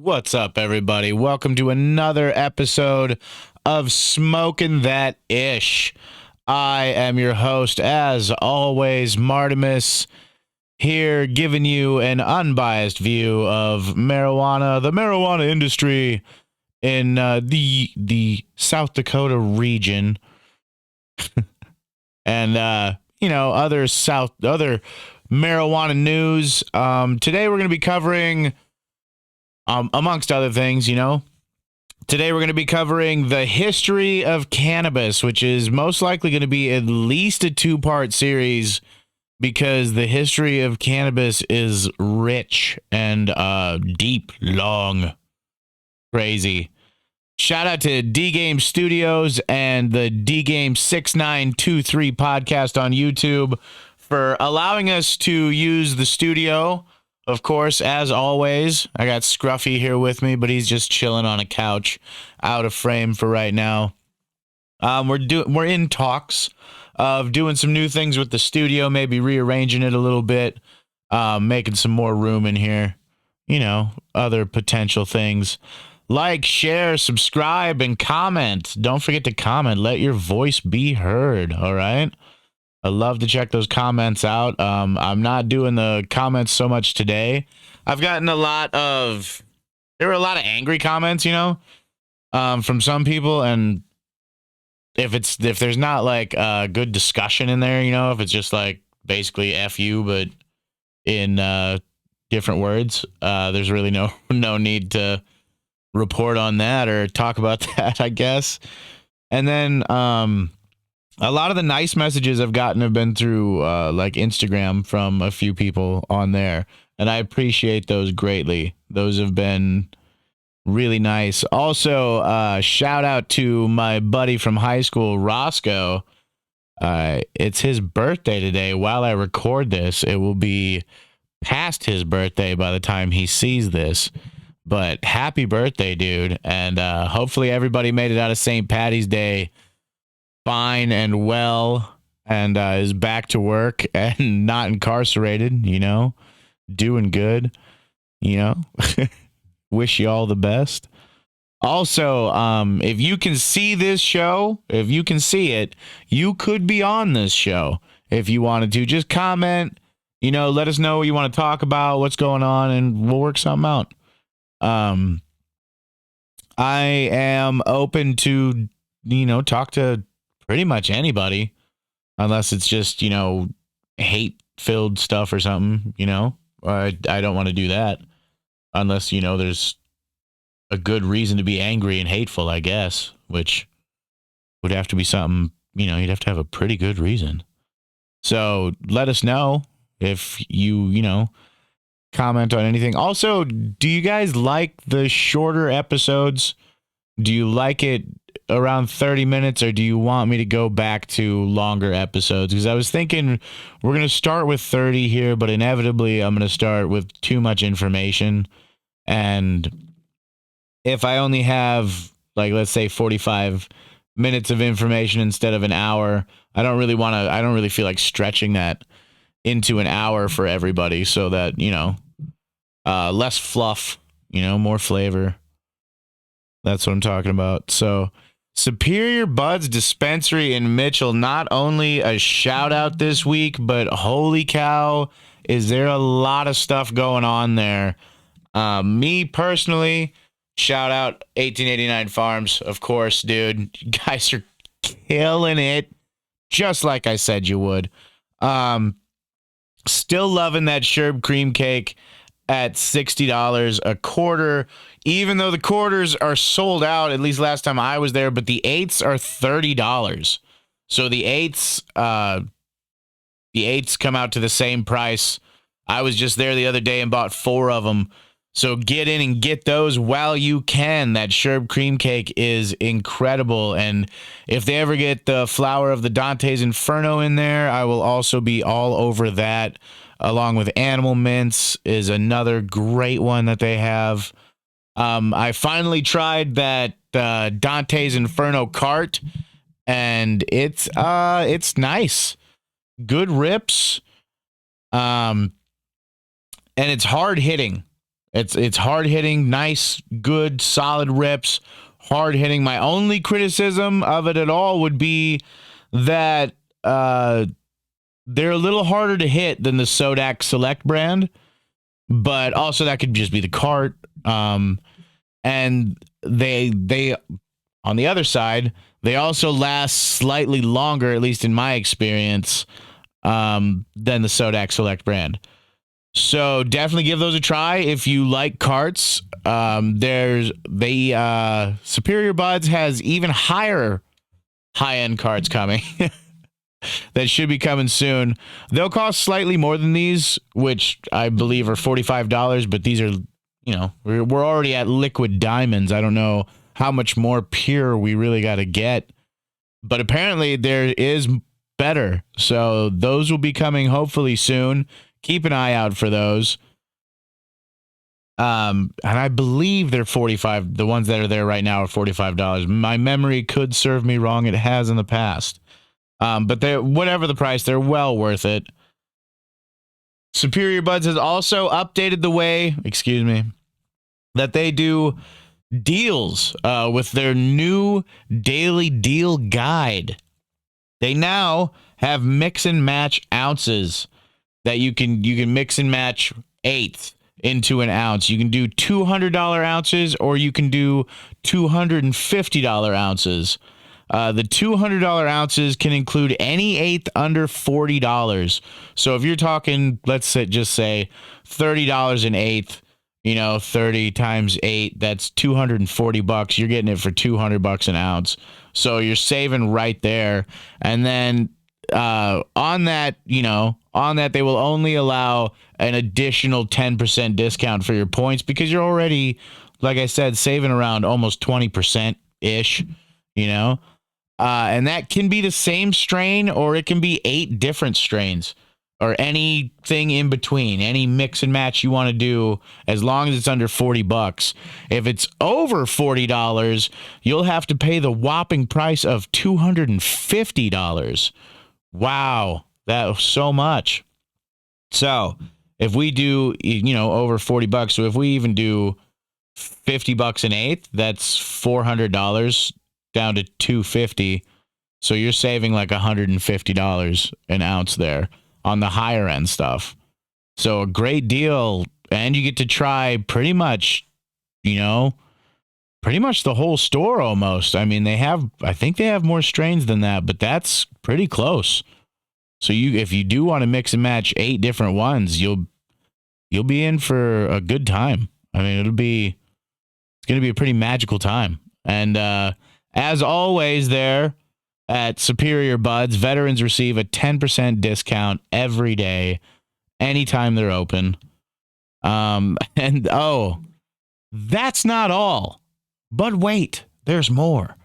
What's up, everybody? Welcome to another episode of Smoking That Ish. I am your host, as always, Martimus, here giving you an unbiased view of marijuana, the marijuana industry in the South Dakota region, and other marijuana news. Today we're going to be covering. Amongst other things, today we're going to be covering the history of cannabis, which is most likely going to be at least a two-part series because the history of cannabis is rich and deep, long, crazy. Shout out to D Game Studios and the D Game 6923 podcast on YouTube for allowing us to use the studio. Of course, as always, I got Scruffy here with me, but he's just chilling on a couch, out of frame for right now. We're in talks of doing some new things with the studio, maybe rearranging it a little bit, making some more room in here. Other potential things. Like, share, subscribe, and comment. Don't forget to comment. Let your voice be heard, all right? I love to check those comments out. I'm not doing the comments so much today. I've gotten there were a lot of angry comments, from some people. And if there's not like a good discussion in there, if it's just like basically F you, but in different words, there's really no need to report on that or talk about that, I guess. And then, a lot of the nice messages I've gotten have been through like Instagram from a few people on there, and I appreciate those greatly. Those have been really nice. Also, shout out to my buddy from high school, Roscoe. It's his birthday today. While I record this, it will be past his birthday by the time he sees this. But happy birthday, dude. And hopefully everybody made it out of St. Patty's Day fine and well, and is back to work and not incarcerated, doing good, wish you all the best. Also, if you can see this show, if you can see it, you could be on this show if you wanted to. Just comment, let us know what you want to talk about, what's going on, and we'll work something out. I am open to, talk to pretty much anybody, unless it's just, hate-filled stuff or something, I don't want to do that unless, there's a good reason to be angry and hateful, I guess, which would have to be something, you'd have to have a pretty good reason. So let us know if you, comment on anything. Also, do you guys like the shorter episodes? Do you like it around 30 minutes, or do you want me to go back to longer episodes? Because I was thinking we're going to start with 30 here, but inevitably I'm going to start with too much information. And if I only have, like, let's say 45 minutes of information instead of an hour, I don't really feel like stretching that into an hour for everybody, so that, less fluff, more flavor. That's what I'm talking about. So Superior Buds Dispensary in Mitchell, not only a shout out this week, but holy cow, is there a lot of stuff going on there. Me personally, shout out 1889 Farms, of course, dude. You guys are killing it, just like I said you would. Still loving that Sherb cream cake at $60 a quarter, even though the quarters are sold out, at least last time I was there, but the eighths are $30. So the eighths come out to the same price. I was just there the other day and bought 4 of them. So get in and get those while you can. That Sherb cream cake is incredible. And if they ever get the flower of the Dante's Inferno in there, I will also be all over that. Along with Animal Mints is another great one that they have. I finally tried that Dante's Inferno cart, and it's nice. Good rips. And it's hard hitting. It's hard hitting, nice, good, solid rips. Hard hitting. My only criticism of it at all would be that they're a little harder to hit than the Sodak Select brand, but also that could just be the cart. And they on the other side, they also last slightly longer, at least in my experience, than the Sodak Select brand. So definitely give those a try if you like carts. There's Superior Buds has even higher high-end carts coming that should be coming soon. They'll cost slightly more than these, which I believe are $45, but these are, we're already at liquid diamonds. I don't know how much more pure we really got to get, but apparently there is better. So those will be coming hopefully soon. Keep an eye out for those. And I believe they're $45. The ones that are there right now are $45. My memory could serve me wrong. It has in the past. But they're, whatever the price, they're well worth it. Superior Buds has also updated the way, that they do deals with their new daily deal guide. They now have mix and match ounces that you can mix and match eighths into an ounce. You can do $200 ounces or you can do $250 ounces. The $200 ounces can include any eighth under $40. So if you're talking, let's say, just say $30 an eighth, 30 times 8, that's $240. You're getting it for $200 an ounce. So you're saving right there. And then on that, they will only allow an additional 10% discount for your points because you're already, like I said, saving around almost 20%-ish, and that can be the same strain or it can be 8 different strains or anything in between, any mix and match you want to do as long as it's under $40. If it's over $40, you'll have to pay the whopping price of $250. Wow, that was so much. So if we do, over $40, so if we even do $50 an eighth, that's $400 down to $250. So you're saving like $150 an ounce there on the higher end stuff. So a great deal, and you get to try pretty much the whole store almost. I mean, I think they have more strains than that, but that's pretty close. So if you do want to mix and match 8 different ones, you'll be in for a good time. I mean, it's going to be a pretty magical time. And as always there at Superior Buds, veterans receive a 10% discount every day, anytime they're open. That's not all. But wait, there's more.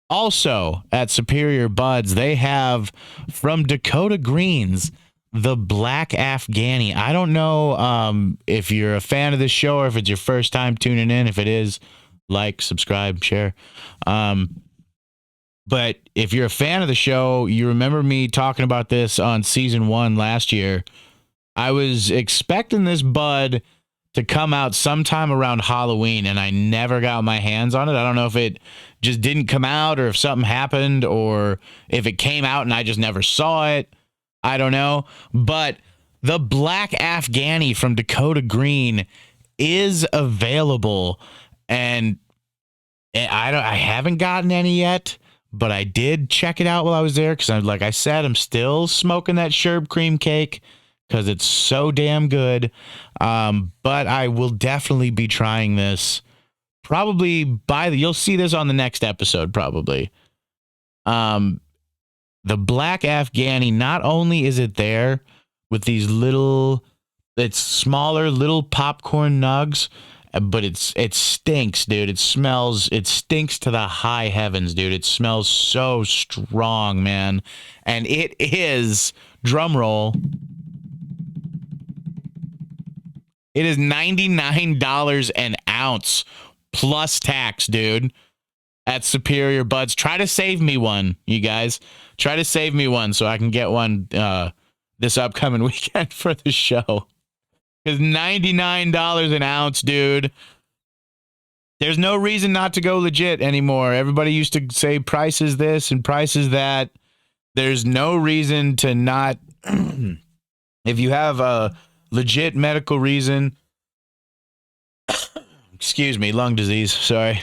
Also, at Superior Buds, they have from Dakota Greens, the Black Afghani. I don't know if you're a fan of this show or if it's your first time tuning in. If it is, like, subscribe, share. But if you're a fan of the show, you remember me talking about this on season 1 last year. I was expecting this bud to come out sometime around Halloween, and I never got my hands on it. I don't know if it just didn't come out or if something happened or if it came out and I just never saw it. I don't know. But the Black Afghani from Dakota Green is available, and I haven't gotten any yet, but I did check it out while I was there because, like I said, I'm still smoking that Sherb cream cake because it's so damn good. But I will definitely be trying this. Probably you'll see this on the next episode, probably. The Black Afghani, not only is it there with these it's smaller little popcorn nugs, but it stinks, dude. It stinks to the high heavens, dude. It smells so strong, man. And it is, drum roll, it is $99 an ounce plus tax, dude, at Superior Buds. Try to save me one, you guys. Try to save me one so I can get one this upcoming weekend for the show. Because $99 an ounce, dude. There's no reason not to go legit anymore. Everybody used to say price is this and price is that. There's no reason to not. If you have a legit medical reason, excuse me, lung disease, sorry.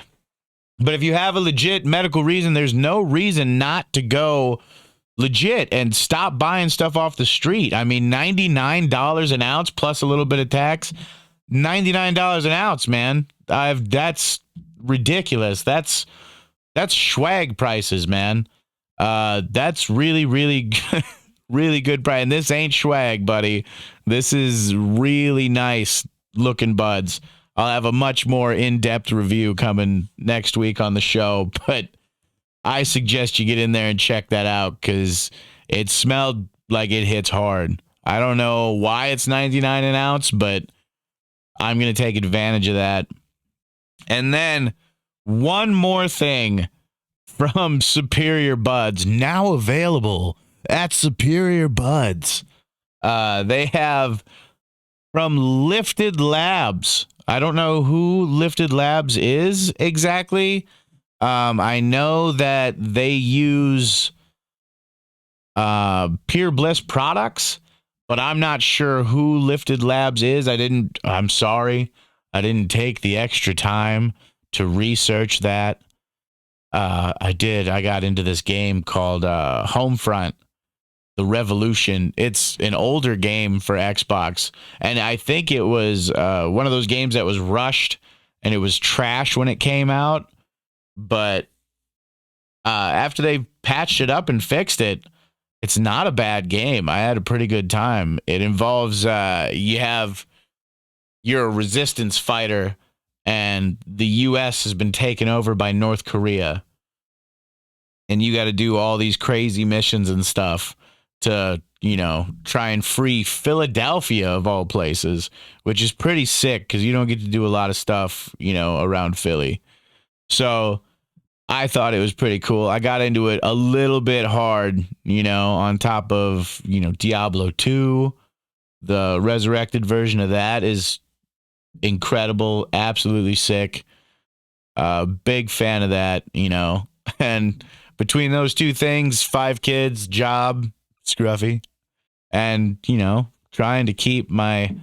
But if you have a legit medical reason, there's no reason not to go legit and stop buying stuff off the street. I mean, $99 an ounce plus a little bit of tax. $99 an ounce, man. That's ridiculous. That's swag prices, man. That's really, really, really good price. And this ain't swag, buddy. This is really nice looking buds. I'll have a much more in-depth review coming next week on the show, but I suggest you get in there and check that out because it smelled like it hits hard. I don't know why it's 99 an ounce, but I'm going to take advantage of that. And then one more thing from Superior Buds, now available at Superior Buds. They have from Lifted Labs. I don't know who Lifted Labs is exactly. I know that they use Pure Bliss products, but I'm not sure who Lifted Labs is. I'm sorry. I didn't take the extra time to research that. I did. I got into this game called Homefront, The Revolution. It's an older game for Xbox, and I think it was one of those games that was rushed, and it was trash when it came out. But after they patched it up and fixed it, it's not a bad game. I had a pretty good time. It involves you're a resistance fighter, and the U.S. has been taken over by North Korea. And you got to do all these crazy missions and stuff to, try and free Philadelphia, of all places, which is pretty sick because you don't get to do a lot of stuff, around Philly. So I thought it was pretty cool. I got into it a little bit hard, on top of, Diablo 2. The resurrected version of that is incredible, absolutely sick. Big fan of that, and between those two things, 5 kids, job, scruffy, and, trying to keep my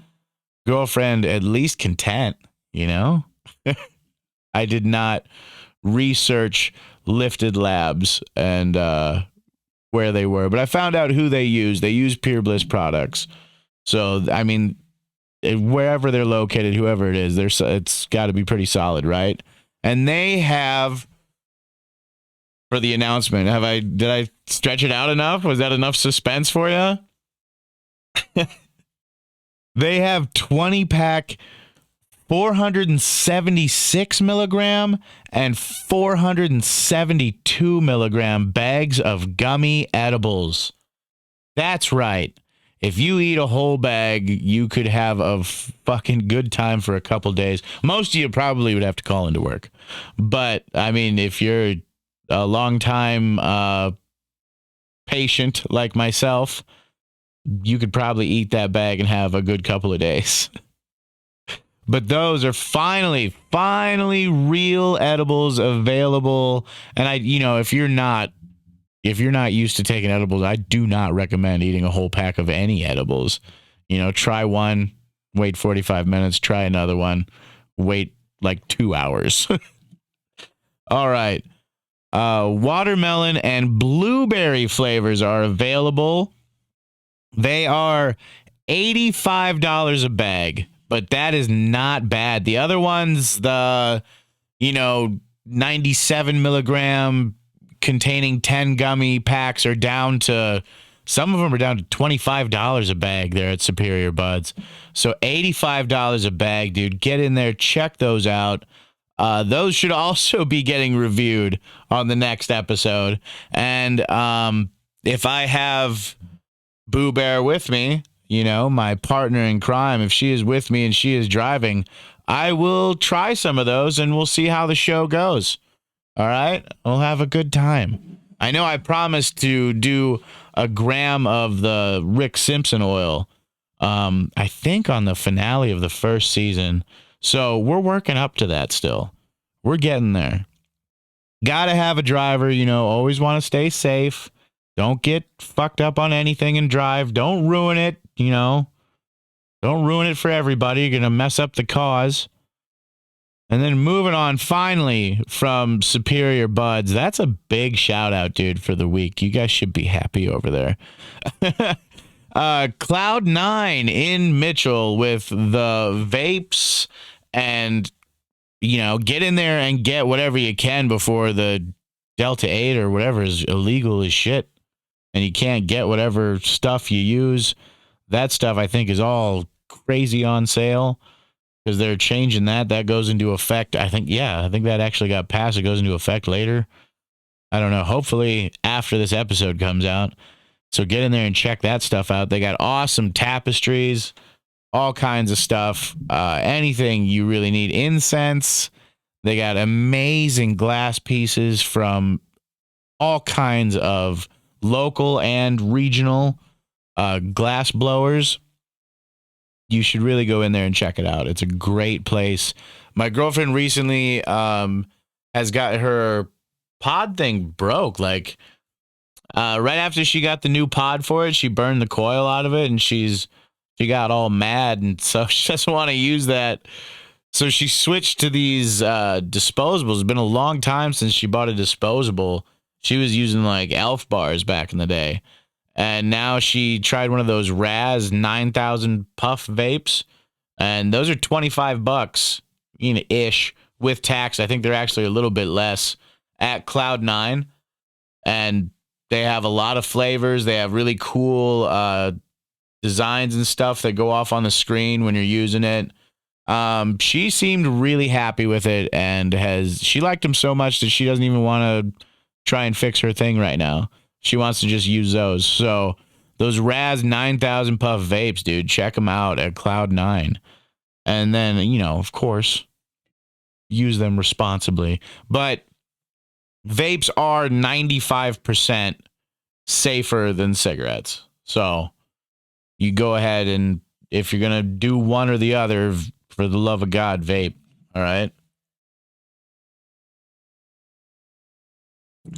girlfriend at least content, I did not research Lifted Labs and where they were, but I found out who they use. They use Pure Bliss products. So, I mean, wherever they're located, whoever it is, it's got to be pretty solid, right? And they have, for the announcement, did I stretch it out enough? Was that enough suspense for you? They have 20-pack 476 milligram and 472 milligram bags of gummy edibles. That's right. If you eat a whole bag, you could have a fucking good time for a couple days. Most of you probably would have to call into work. But, I mean, if you're a long-time patient like myself, you could probably eat that bag and have a good couple of days. But those are finally real edibles available. And if you're not used to taking edibles, I do not recommend eating a whole pack of any edibles. Try one, wait 45 minutes, try another one, wait like 2 hours. All right. Watermelon and blueberry flavors are available. They are $85 a bag, but that is not bad. The other ones, the 97 milligram containing 10 gummy packs are down to, some of them are down to $25 a bag there at Superior Buds. So $85 a bag, dude. Get in there, check those out. Those should also be getting reviewed on the next episode. And if I have Boo Bear with me, my partner in crime, if she is with me and she is driving, I will try some of those and we'll see how the show goes. All right? We'll have a good time. I know I promised to do a gram of the Rick Simpson oil I think on the finale of the first season. So we're working up to that still. We're getting there. Gotta have a driver, always want to stay safe. Don't get fucked up on anything and drive. Don't ruin it, Don't ruin it for everybody. You're going to mess up the cause. And then moving on, finally, from Superior Buds. That's a big shout out, dude, for the week. You guys should be happy over there. Cloud9 in Mitchell with the vapes and, get in there and get whatever you can before the Delta 8 or whatever is illegal as shit. And you can't get whatever stuff you use. That stuff, I think, is all crazy on sale because they're changing that. That goes into effect. I think that actually got passed. It goes into effect later. I don't know. Hopefully after this episode comes out. So get in there and check that stuff out. They got awesome tapestries, all kinds of stuff, anything you really need. Incense. They got amazing glass pieces from all kinds of local and regional glass blowers. You should really go in there and check it out. It's a great place. My girlfriend recently has got her pod thing broke. Like right after she got the new pod for it, she burned the coil out of it, and she got all mad, and so she doesn't want to use that. So she switched to these disposables. It's been a long time since she bought a disposable. She was using like Elf bars back in the day. And now she tried one of those Raz 9000 puff vapes. And those are $25, ish with tax. I think they're actually a little bit less at Cloud9. And they have a lot of flavors. They have really cool designs and stuff that go off on the screen when you're using it. She seemed really happy with it, and she liked them so much that she doesn't even want to try and fix her thing right now. She wants to just use those. So those Raz 9000 puff vapes, dude, check them out at Cloud9. And then, of course, use them responsibly. But vapes are 95% safer than cigarettes. So you go ahead and if you're going to do one or the other, for the love of God, vape. All right.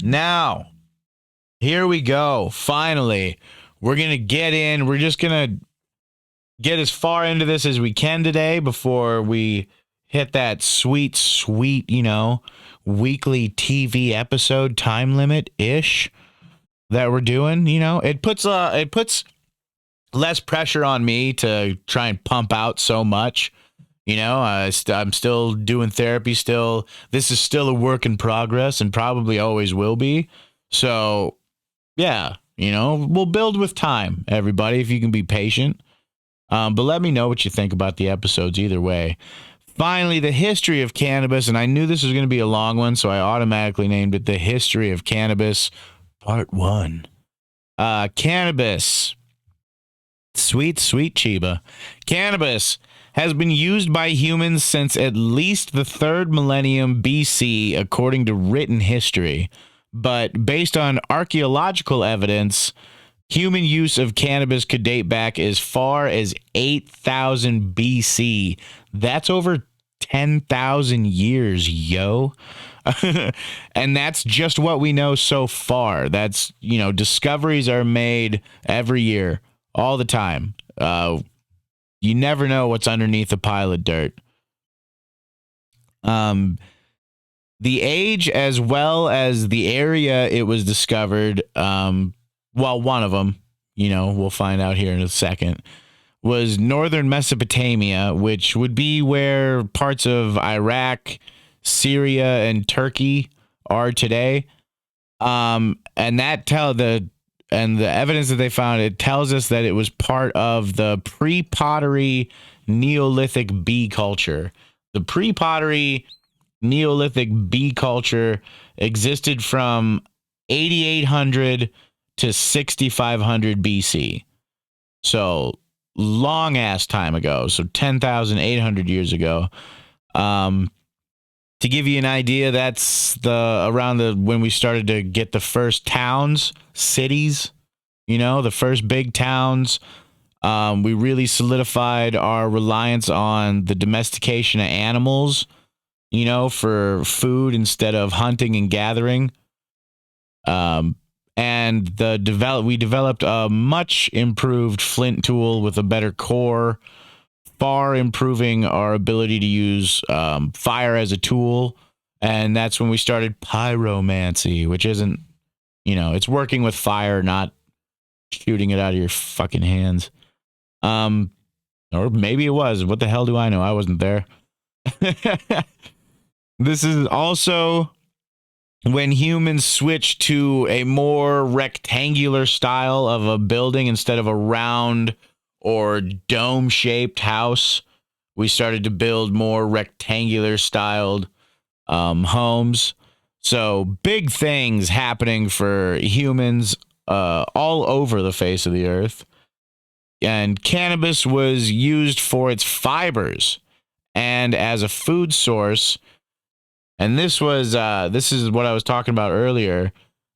Now, here we go. Finally, we're going to get in. We're just going to get as far into this as we can today before we hit that sweet, weekly TV episode time limit-ish that we're doing. It puts less pressure on me to try and pump out so much. I'm still doing therapy still. This is still a work in progress and probably always will be. So, yeah, we'll build with time, everybody, if you can be patient. But let me know what you think about the episodes either way. Finally, the history of cannabis, and I knew this was going to be a long one, so I automatically named it The History of Cannabis, Part 1. Cannabis. Sweet, sweet Chiba. Cannabis has been used by humans since at least the 3rd millennium BC, according to written history. But based on archaeological evidence, human use of cannabis could date back as far as 8,000 BC. That's over 10,000 years, yo. And that's just what we know so far. That's, discoveries are made every year, all the time. You never know what's underneath a pile of dirt. The age as well as the area it was discovered, one of them, we'll find out here in a second, was northern Mesopotamia, which would be where parts of Iraq, Syria, and Turkey are today. And the evidence that they found, it tells us that it was part of the pre-pottery Neolithic bee culture. The pre-pottery Neolithic bee culture existed from 8,800 to 6,500 BC. So long ass time ago. So 10,800 years ago. To give you an idea, that's when we started to get the first towns, cities, the first big towns. We really solidified our reliance on the domestication of animals, for food instead of hunting and gathering. Um, and we developed a much improved flint tool with a better core, far improving our ability to use fire as a tool. And that's when we started pyromancy, which isn't, it's working with fire, not shooting it out of your fucking hands. Or maybe it was. What the hell do I know? I wasn't there. This is also when humans switched to a more rectangular style of a building instead of a round or dome-shaped house. We started to build more rectangular styled homes. So big things happening for humans all over the face of the earth. And cannabis was used for its fibers and as a food source. And this is what I was talking about earlier.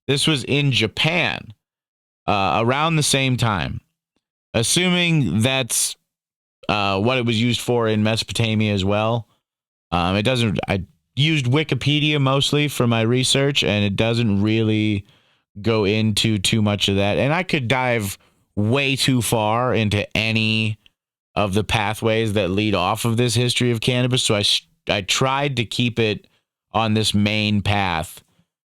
This was in Japan around the same time. Assuming that's what it was used for in Mesopotamia as well. It doesn't. I used Wikipedia mostly for my research, and it doesn't really go into too much of that. And I could dive way too far into any of the pathways that lead off of this history of cannabis. So I tried to keep it on this main path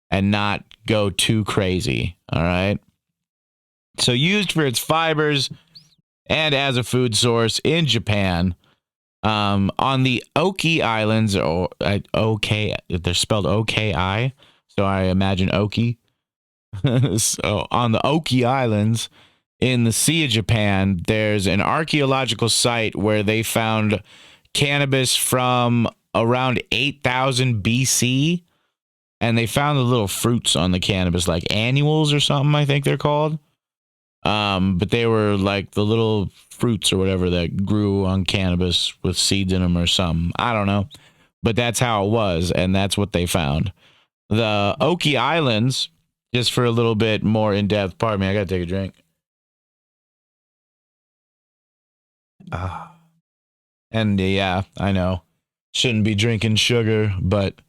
and not go too crazy. All right. So used for its fibers and as a food source in Japan, on the Oki Islands, or OK, they're spelled OKI, so I imagine Oki. So on the Oki Islands in the Sea of Japan, there's an archaeological site where they found cannabis from around 8,000 BC, and they found the little fruits on the cannabis, like annuals or something, I think they're called. But they were like the little fruits or whatever that grew on cannabis with seeds in them or something. I don't know. But that's how it was, and that's what they found. The Oki Islands, just for a little bit more in depth, pardon me, I gotta take a drink. And yeah, I know. Shouldn't be drinking sugar, but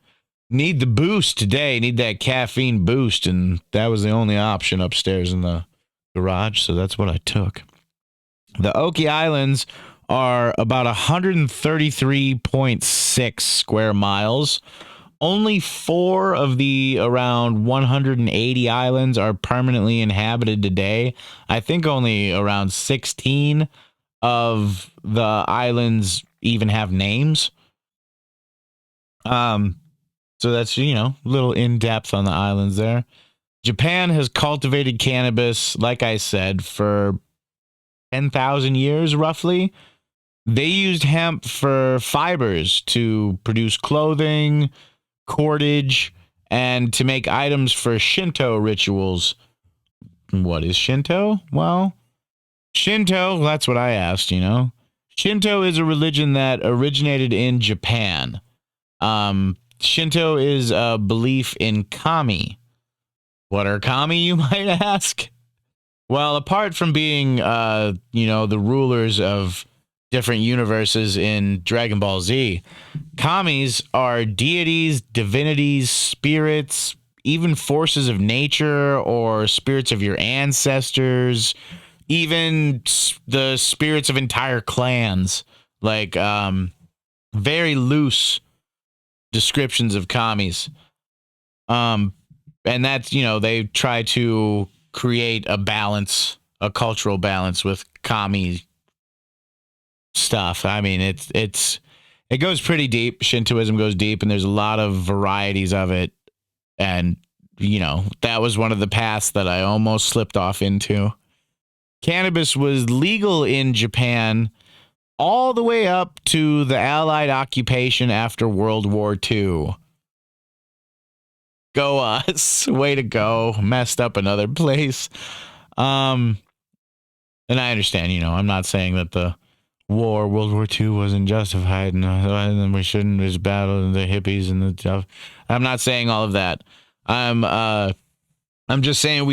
need the boost today. Need that caffeine boost, and that was the only option upstairs in the garage, so that's what I took. The Oki Islands are about 133.6 square miles. Only 4 of the around 180 islands are permanently inhabited today. I think only around 16 of the islands even have names. So that's, a little in depth on the islands there. Japan has cultivated cannabis, like I said, for 10,000 years, roughly. They used hemp for fibers to produce clothing, cordage, and to make items for Shinto rituals. What is Shinto? Well, Shinto, that's what I asked, Shinto is a religion that originated in Japan. Shinto is a belief in kami. What are kami, you might ask? Well, apart from being, the rulers of different universes in Dragon Ball Z, kamis are deities, divinities, spirits, even forces of nature or spirits of your ancestors, even the spirits of entire clans. Like, very loose descriptions of kamis. And that's, they try to create a balance, a cultural balance with kami stuff. I mean, it goes pretty deep. Shintoism goes deep, and there's a lot of varieties of it. And, that was one of the paths that I almost slipped off into. Cannabis was legal in Japan all the way up to the Allied occupation after World War II. Go us. Way to go. Messed up another place. And I understand, I'm not saying that the World War II wasn't justified and we shouldn't just battle the hippies and the stuff. I'm not saying all of that. I'm I'm just saying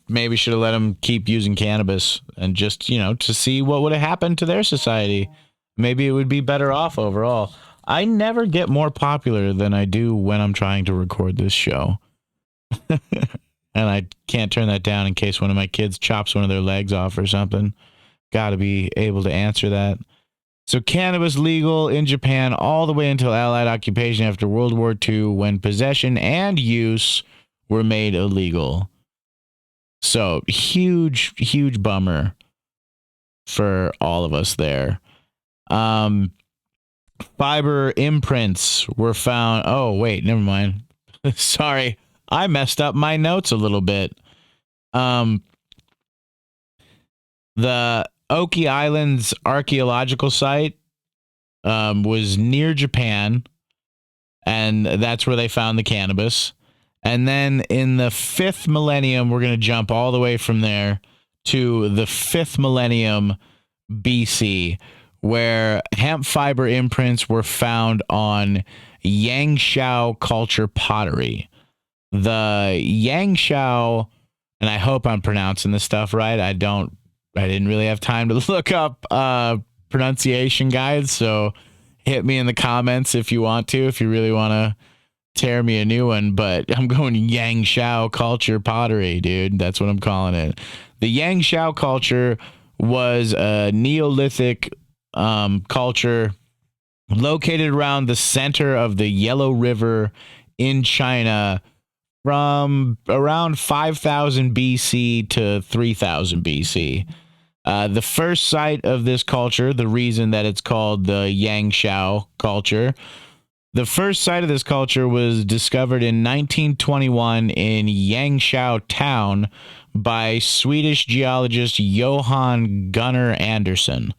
maybe should have let them keep using cannabis and just, to see what would have happened to their society. Maybe it would be better off overall. I never get more popular than I do when I'm trying to record this show. And I can't turn that down in case one of my kids chops one of their legs off or something. Got to be able to answer that. So cannabis legal in Japan all the way until Allied occupation after World War II, when possession and use were made illegal. So huge, huge bummer for all of us there. Fiber imprints were found. Oh, wait, never mind. Sorry, I messed up my notes a little bit. The Oki Islands archaeological site was near Japan, and that's where they found the cannabis. And then in the 5th millennium, we're going to jump all the way from there to the 5th millennium BC, where hemp fiber imprints were found on Yangshao culture pottery. The Yangshao, and I hope I'm pronouncing this stuff right. I didn't really have time to look up pronunciation guides, so hit me in the comments if you want to, if you really want to tear me a new one. But I'm going Yangshao culture pottery, dude. That's what I'm calling it. The Yangshao culture was a Neolithic culture located around the center of the Yellow River in China from around 5000 BC to 3000 BC. The first site of this culture, the reason that it's called the Yangshao culture, the first site of this culture was discovered in 1921 in Yangshao town by Swedish geologist Johan Gunnar Andersson.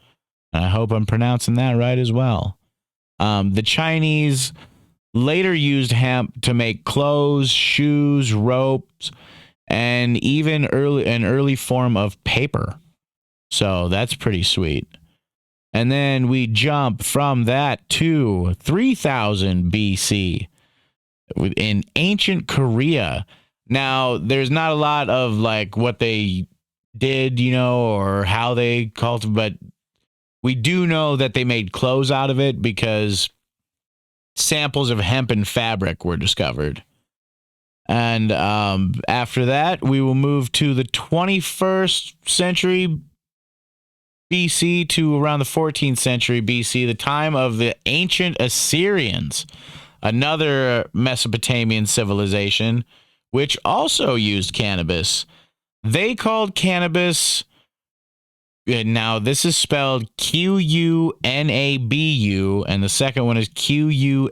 And I hope I'm pronouncing that right as well. The Chinese later used hemp to make clothes, shoes, ropes, and even an early form of paper. So that's pretty sweet. And then we jump from that to 3000 BC in ancient Korea. Now, there's not a lot of like what they did, or how they cultivated, but we do know that they made clothes out of it because samples of hemp and fabric were discovered. And after that, we will move to the 21st century BC to around the 14th century BC, the time of the ancient Assyrians, another Mesopotamian civilization, which also used cannabis. They called cannabis, now this is spelled Qunabu, and the second one is Qunubu.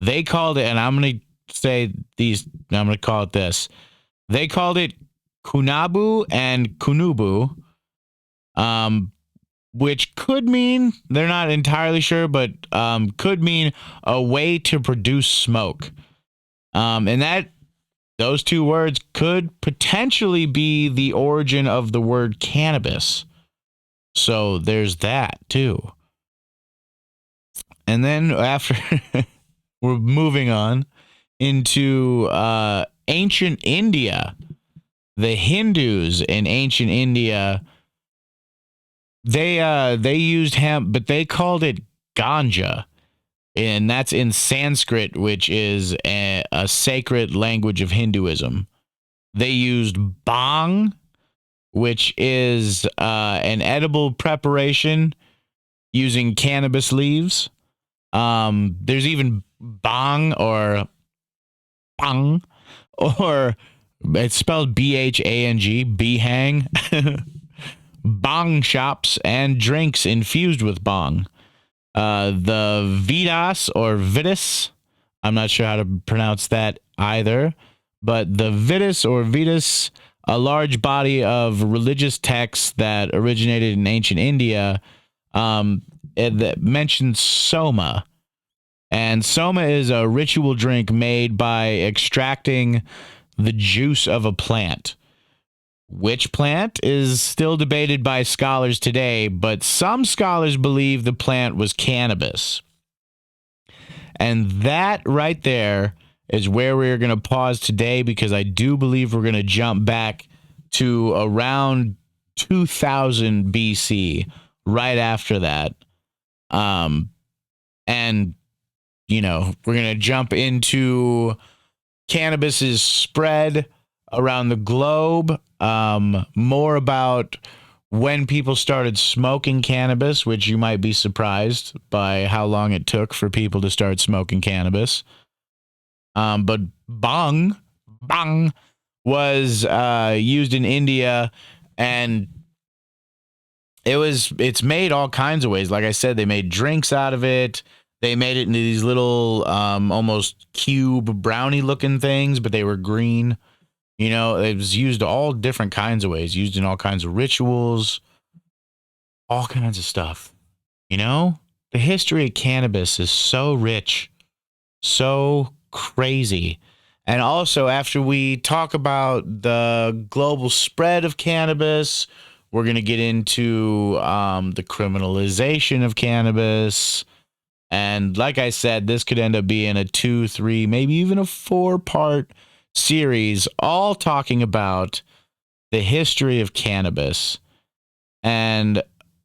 They called it, and I'm going to call it this. They called it Kunabu and Kunubu, which could mean, they're not entirely sure, but could mean a way to produce smoke. And those two words could potentially be the origin of the word cannabis. So there's that too. And then after we're moving on into ancient India. The Hindus in ancient India, they used hemp, but they called it ganja. And that's in Sanskrit, which is a sacred language of Hinduism. They used bhang, which is an edible preparation using cannabis leaves. There's even bhang or it's spelled B-H-A-N-G, bhang. Bhang shops and drinks infused with bhang. The Vedas or Vedas, I'm not sure how to pronounce that either, but the Vedas or Vedas, a large body of religious texts that originated in ancient India, that mentions soma. And soma is a ritual drink made by extracting the juice of a plant. Which plant is still debated by scholars today, but some scholars believe the plant was cannabis. And that right there is where we're going to pause today, because I do believe we're going to jump back to around 2000 BC right after that. And, we're going to jump into cannabis's spread around the globe, more about when people started smoking cannabis, which you might be surprised by how long it took for people to start smoking cannabis. But bhang was used in India, and it's made all kinds of ways. Like I said, they made drinks out of it. They made it into these little almost cube brownie looking things, but they were green. It was used all different kinds of ways, used in all kinds of rituals, all kinds of stuff. The history of cannabis is so rich, so crazy. And also, after we talk about the global spread of cannabis, we're going to get into the criminalization of cannabis. And like I said, this could end up being a 2, 3, maybe even a 4-part series, all talking about the history of cannabis. And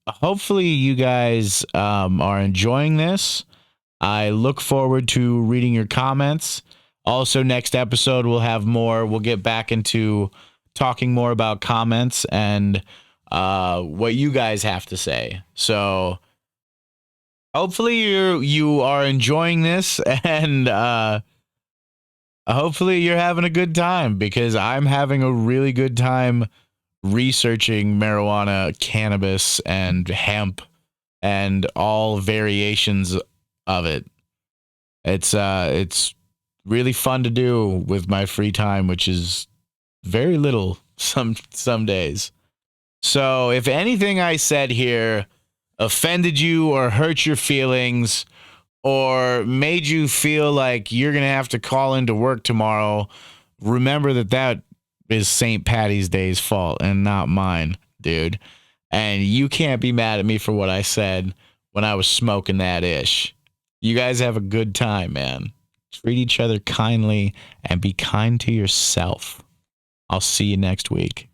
hopefully you guys are enjoying this. I look forward to reading your comments. Also, next episode, we'll have more. We'll get back into talking more about comments and what you guys have to say. So hopefully you are enjoying this, and hopefully you're having a good time, because I'm having a really good time researching marijuana, cannabis, and hemp, and all variations of it. It's really fun to do with my free time, which is very little some days. So if anything I said here offended you or hurt your feelings or made you feel like you're going to have to call into work tomorrow, remember that is St. Patty's Day's fault and not mine, dude. And you can't be mad at me for what I said when I was smoking that ish. You guys have a good time, man. Treat each other kindly and be kind to yourself. I'll see you next week.